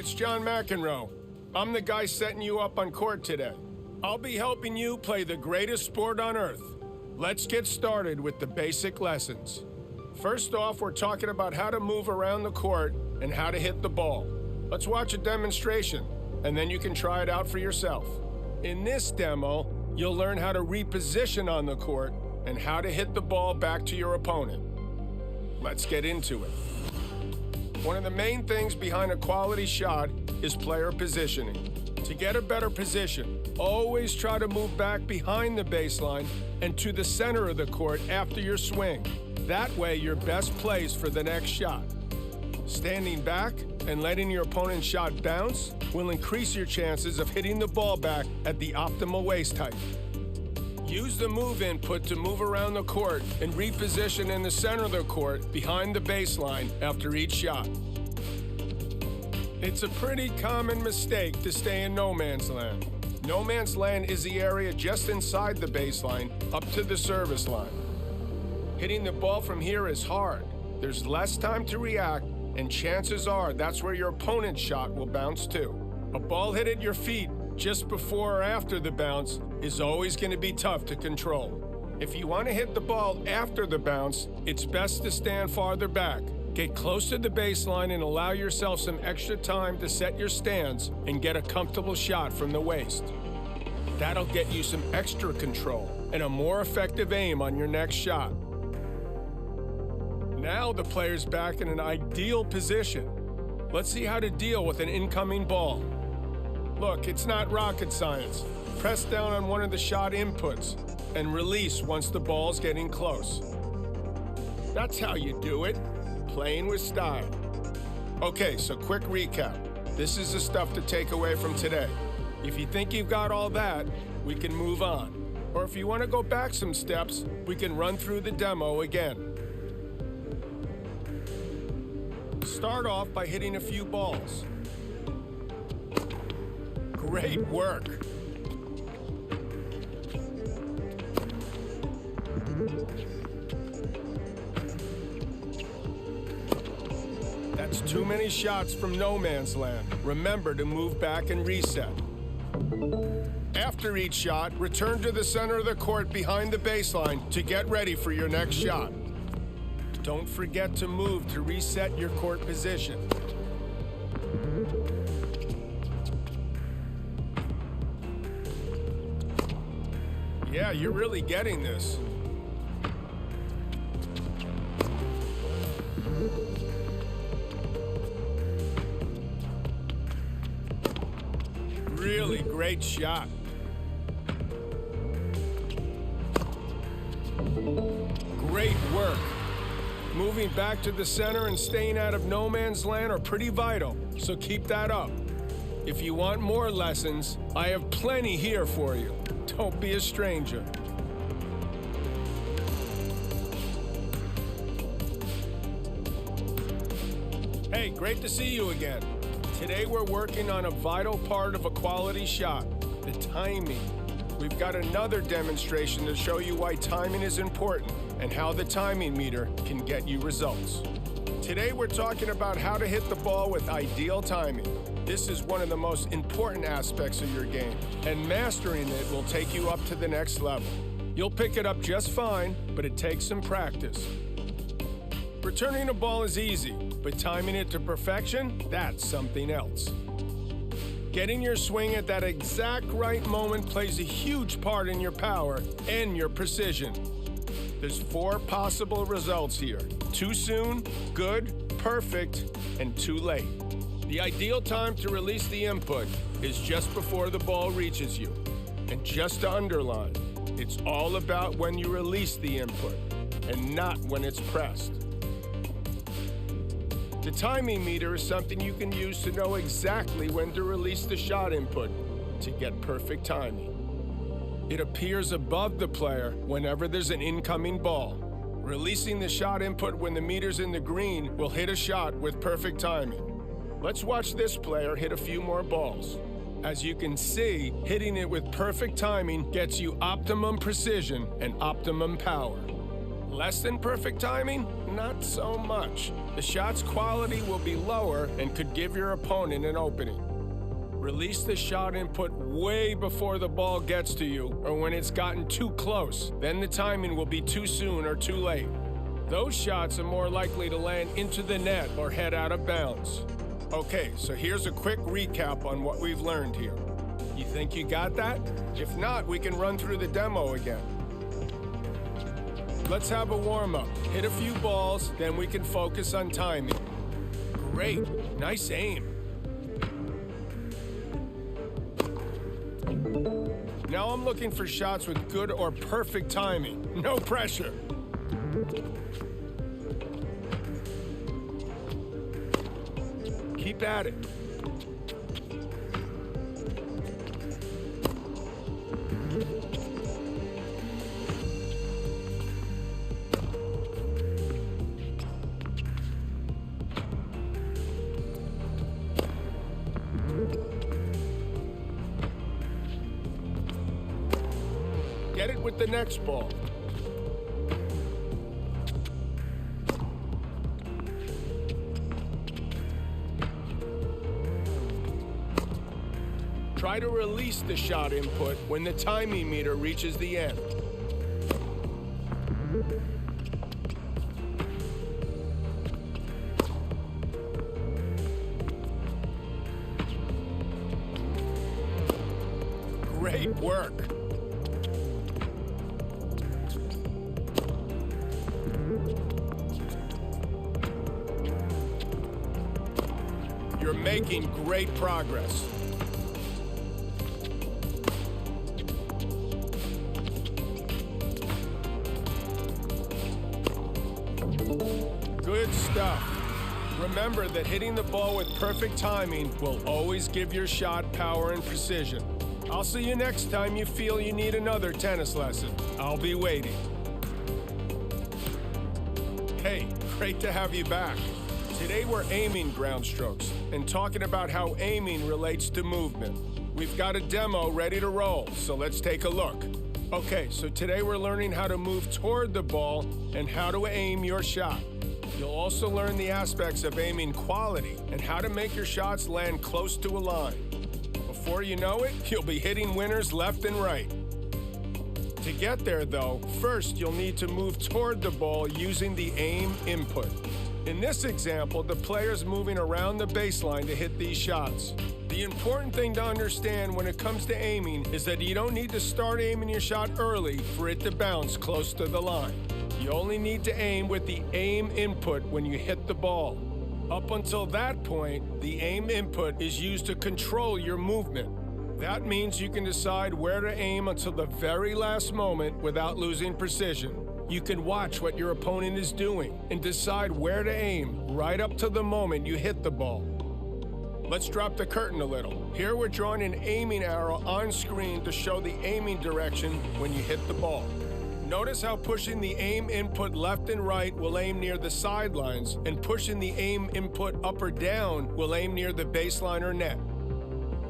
it's John McEnroe. I'm the guy setting you up on court today. I'll be helping you play the greatest sport on earth. Let's get started with the basic lessons. First off, we're talking about how to move around the court and how to hit the ball. Let's watch a demonstration, and then you can try it out for yourself. In this demo, you'll learn how to reposition on the court and how to hit the ball back to your opponent. Let's get into it. One of the main things behind a quality shot is player positioning. To get a better position, always try to move back behind the baseline and to the center of the court after your swing. That way, you're best placed for the next shot. Standing back and letting your opponent's shot bounce will increase your chances of hitting the ball back at the optimal waist height. Use the move input to move around the court and reposition in the center of the court behind the baseline after each shot. It's a pretty common mistake to stay in no man's land. No man's land is the area just inside the baseline up to the service line. Hitting the ball from here is hard. There's less time to react, and chances are that's where your opponent's shot will bounce to. A ball hit at your feet just before or after the bounce is always going to be tough to control. If you want to hit the ball after the bounce, it's best to stand farther back. Get close to the baseline and allow yourself some extra time to set your stance and get a comfortable shot from the waist. That'll get you some extra control and a more effective aim on your next shot. Now the player's back in an ideal position. Let's see how to deal with an incoming ball. Look, it's not rocket science. Press down on one of the shot inputs and release once the ball's getting close. That's how you do it, playing with style. Okay, so quick recap. This is the stuff to take away from today. If you think you've got all that, we can move on. Or if you want to go back some steps, we can run through the demo again. Start off by hitting a few balls. Great work. That's too many shots from no man's land. Remember to move back and reset. After each shot, return to the center of the court behind the baseline to get ready for your next shot. Don't forget to move to reset your court position. Yeah, you're really getting this. Really great shot. Great work. Moving back to the center and staying out of no man's land are pretty vital, so keep that up. If you want more lessons, I have plenty here for you. Don't be a stranger. Hey, great to see you again. Today we're working on a vital part of a quality shot, the timing. We've got another demonstration to show you why timing is important and how the timing meter can get you results. Today we're talking about how to hit the ball with ideal timing. This is one of the most important aspects of your game, and mastering it will take you up to the next level. You'll pick it up just fine, but it takes some practice. Returning a ball is easy, but timing it to perfection, that's something else. Getting your swing at that exact right moment plays a huge part in your power and your precision. There's 4 possible results here: too soon, good, perfect, and too late. The ideal time to release the input is just before the ball reaches you. And just to underline, it's all about when you release the input and not when it's pressed. The timing meter is something you can use to know exactly when to release the shot input to get perfect timing. It appears above the player whenever there's an incoming ball. Releasing the shot input when the meter's in the green will hit a shot with perfect timing. Let's watch this player hit a few more balls. As you can see, hitting it with perfect timing gets you optimum precision and optimum power. Less than perfect timing? Not so much. The shot's quality will be lower and could give your opponent an opening. Release the shot input way before the ball gets to you or when it's gotten too close. Then the timing will be too soon or too late. Those shots are more likely to land into the net or head out of bounds. Okay, so here's a quick recap on what we've learned here. You think you got that? If not, we can run through the demo again. Let's have a warm-up. Hit a few balls, then we can focus on timing. Great, nice aim. Now I'm looking for shots with good or perfect timing. No pressure. Keep at it. Get it with the next ball. Try to release the shot input when the timing meter reaches the end. Great work. You're making great progress. Good stuff. Remember that hitting the ball with perfect timing will always give your shot power and precision. I'll see you next time you feel you need another tennis lesson. I'll be waiting. Hey, great to have you back. Today we're aiming ground strokes and talking about how aiming relates to movement. We've got a demo ready to roll, so let's take a look. Okay, so today we're learning how to move toward the ball and how to aim your shot. You'll also learn the aspects of aiming quality and how to make your shots land close to a line. Before you know it, you'll be hitting winners left and right. To get there though, first you'll need to move toward the ball using the aim input. In this example, the player's moving around the baseline to hit these shots. The important thing to understand when it comes to aiming is that you don't need to start aiming your shot early for it to bounce close to the line. You only need to aim with the aim input when you hit the ball. Up until that point, the aim input is used to control your movement. That means you can decide where to aim until the very last moment without losing precision. You can watch what your opponent is doing and decide where to aim right up to the moment you hit the ball. Let's drop the curtain a little. Here we're drawing an aiming arrow on screen to show the aiming direction when you hit the ball. Notice how pushing the aim input left and right will aim near the sidelines, and pushing the aim input up or down will aim near the baseline or net.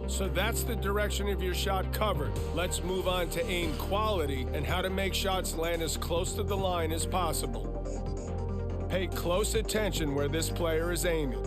So that's the direction of your shot covered. Let's move on to aim quality and how to make shots land as close to the line as possible. Pay close attention where this player is aiming.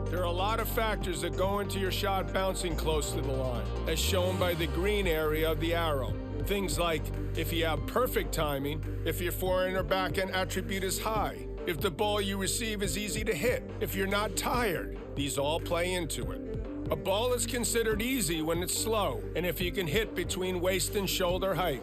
There are a lot of factors that go into your shot bouncing close to the line, as shown by the green area of the arrow. Things like if you have perfect timing, if your forehand or backhand attribute is high, if the ball you receive is easy to hit, if you're not tired. These all play into it. A ball is considered easy when it's slow, and if you can hit between waist and shoulder height.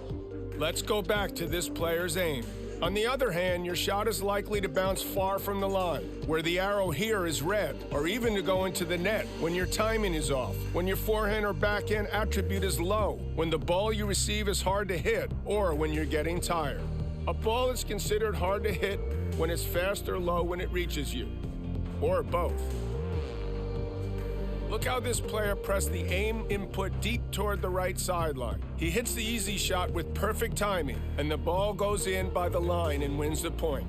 Let's go back to this player's aim. On the other hand, your shot is likely to bounce far from the line, where the arrow here is red, or even to go into the net when your timing is off, when your forehand or backhand attribute is low, when the ball you receive is hard to hit, or when you're getting tired. A ball is considered hard to hit when it's fast or low when it reaches you, or both. Look how this player pressed the aim input deep toward the right sideline. He hits the easy shot with perfect timing, and the ball goes in by the line and wins the point.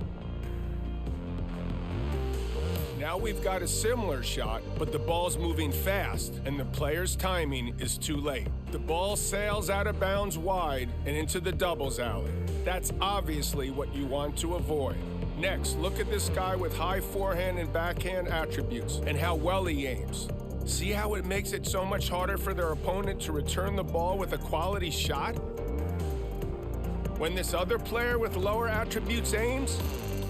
Now we've got a similar shot, but the ball's moving fast, and the player's timing is too late. The ball sails out of bounds wide and into the doubles alley. That's obviously what you want to avoid. Next, look at this guy with high forehand and backhand attributes and how well he aims. See how it makes it so much harder for their opponent to return the ball with a quality shot? When this other player with lower attributes aims,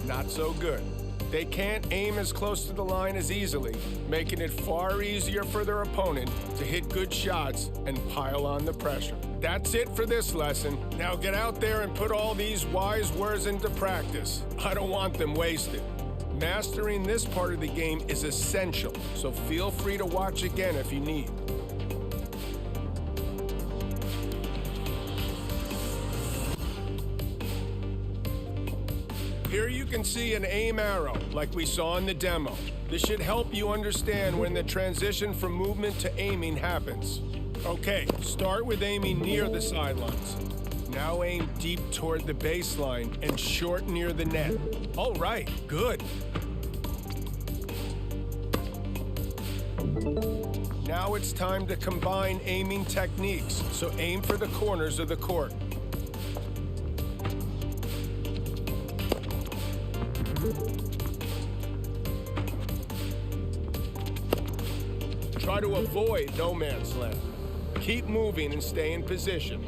not so good. They can't aim as close to the line as easily, making it far easier for their opponent to hit good shots and pile on the pressure. That's it for this lesson. Now get out there and put all these wise words into practice. I don't want them wasted. Mastering this part of the game is essential, so feel free to watch again if you need. Here you can see an aim arrow, like we saw in the demo. This should help you understand when the transition from movement to aiming happens. Okay, start with aiming near the sidelines. Now aim deep toward the baseline and short near the net. All right, good. Now it's time to combine aiming techniques, so aim for the corners of the court. Try to avoid no man's land. Keep moving and stay in position.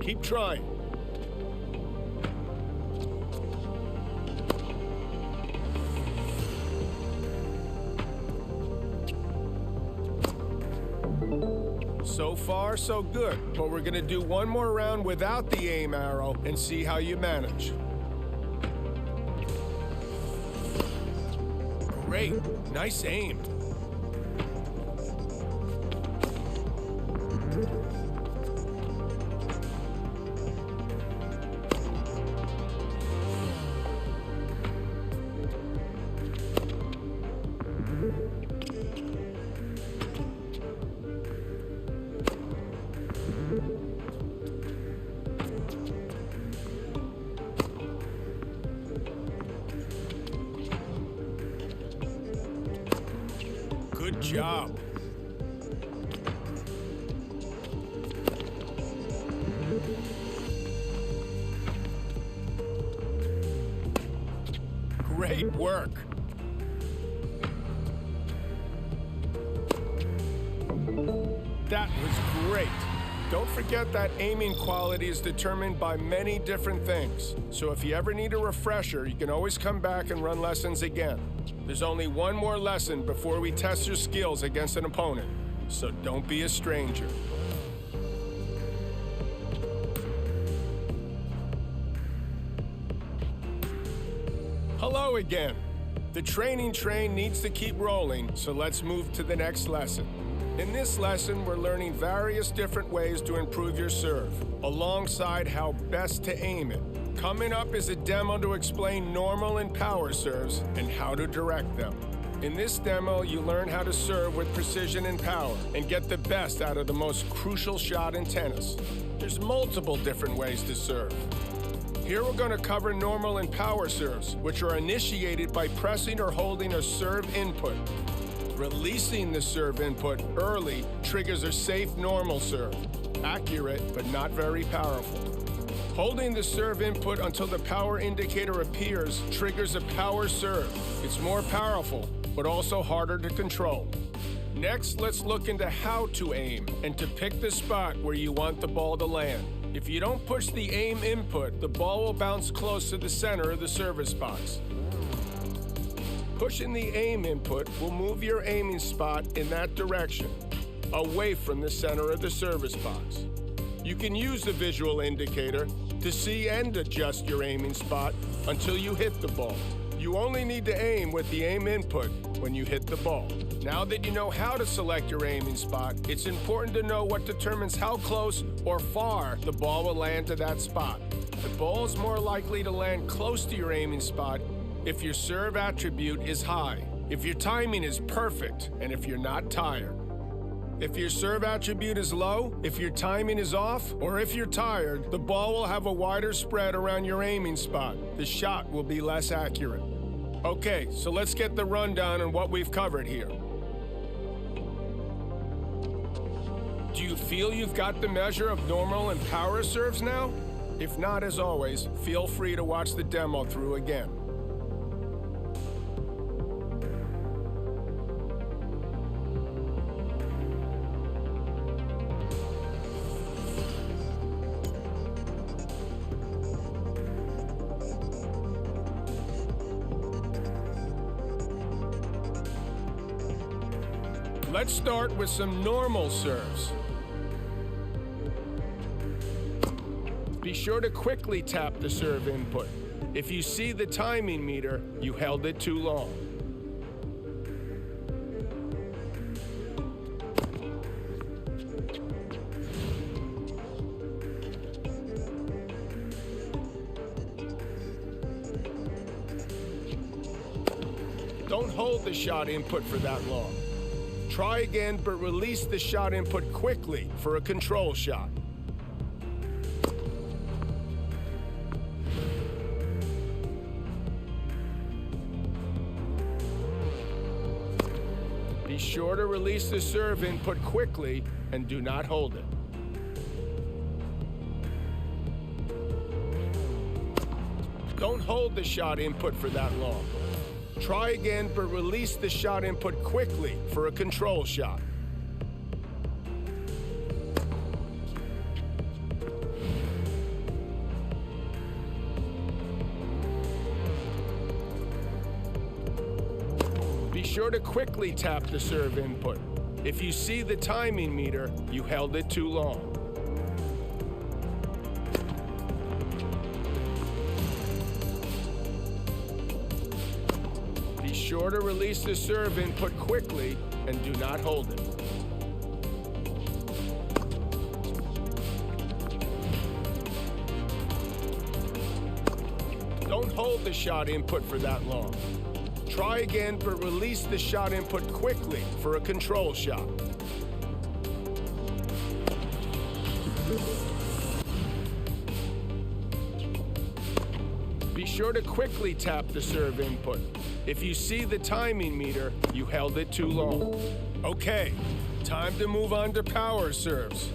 Keep trying. So far, so good, but we're gonna do one more round without the aim arrow and see how you manage. Great, nice aim. Good job. Great work. That was great. Don't forget that aiming quality is determined by many different things. So if you ever need a refresher, you can always come back and run lessons again. There's only one more lesson before we test your skills against an opponent, so don't be a stranger. Hello again. The training train needs to keep rolling, so let's move to the next lesson. In this lesson, we're learning various different ways to improve your serve, alongside how best to aim it. Coming up is a demo to explain normal and power serves and how to direct them. In this demo, you learn how to serve with precision and power and get the best out of the most crucial shot in tennis. There's multiple different ways to serve. Here we're going to cover normal and power serves, which are initiated by pressing or holding a serve input. Releasing the serve input early triggers a safe normal serve. Accurate, but not very powerful. Holding the serve input until the power indicator appears triggers a power serve. It's more powerful, but also harder to control. Next, let's look into how to aim and to pick the spot where you want the ball to land. If you don't push the aim input, the ball will bounce close to the center of the service box. Pushing the aim input will move your aiming spot in that direction, away from the center of the service box. You can use the visual indicator to see and adjust your aiming spot until you hit the ball. You only need to aim with the aim input when you hit the ball. Now that you know how to select your aiming spot, it's important to know what determines how close or far the ball will land to that spot. The ball is more likely to land close to your aiming spot if your serve attribute is high, if your timing is perfect, and if you're not tired. If your serve attribute is low, if your timing is off, or if you're tired, the ball will have a wider spread around your aiming spot. The shot will be less accurate. Okay, so let's get the rundown on what we've covered here. Do you feel you've got the measure of normal and power serves now? If not, as always, feel free to watch the demo through again. Let's start with some normal serves. Be sure to quickly tap the serve input. If you see the timing meter, you held it too long. Don't hold the shot input for that long. Try again, but release the shot input quickly for a control shot. Be sure to release the serve input quickly and do not hold it. Don't hold the shot input for that long. Try again, but release the shot input quickly for a control shot. Be sure to quickly tap the serve input. If you see the timing meter, you held it too long. Be sure to release the serve input quickly and do not hold it. Don't hold the shot input for that long. Try again, but release the shot input quickly for a control shot. Be sure to quickly tap the serve input. If you see the timing meter, you held it too long. Okay, time to move on to power serves.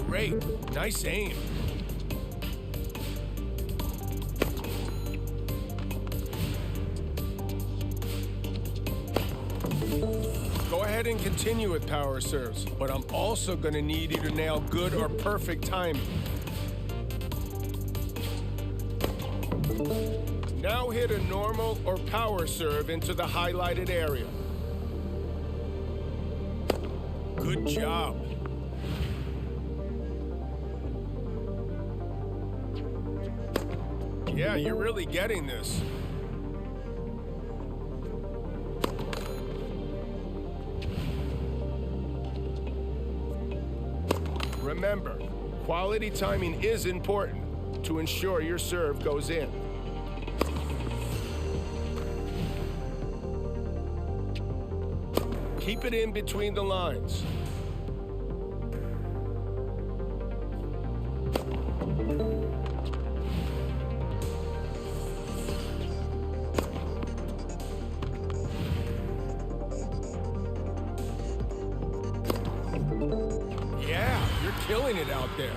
Great, nice aim. Go ahead and continue with power serves, but I'm also going to need you to nail good or perfect timing. Now hit a normal or power serve into the highlighted area. Good job. Yeah, you're really getting this. Remember, quality timing is important to ensure your serve goes in. Keep it in between the lines. Yeah, you're killing it out there.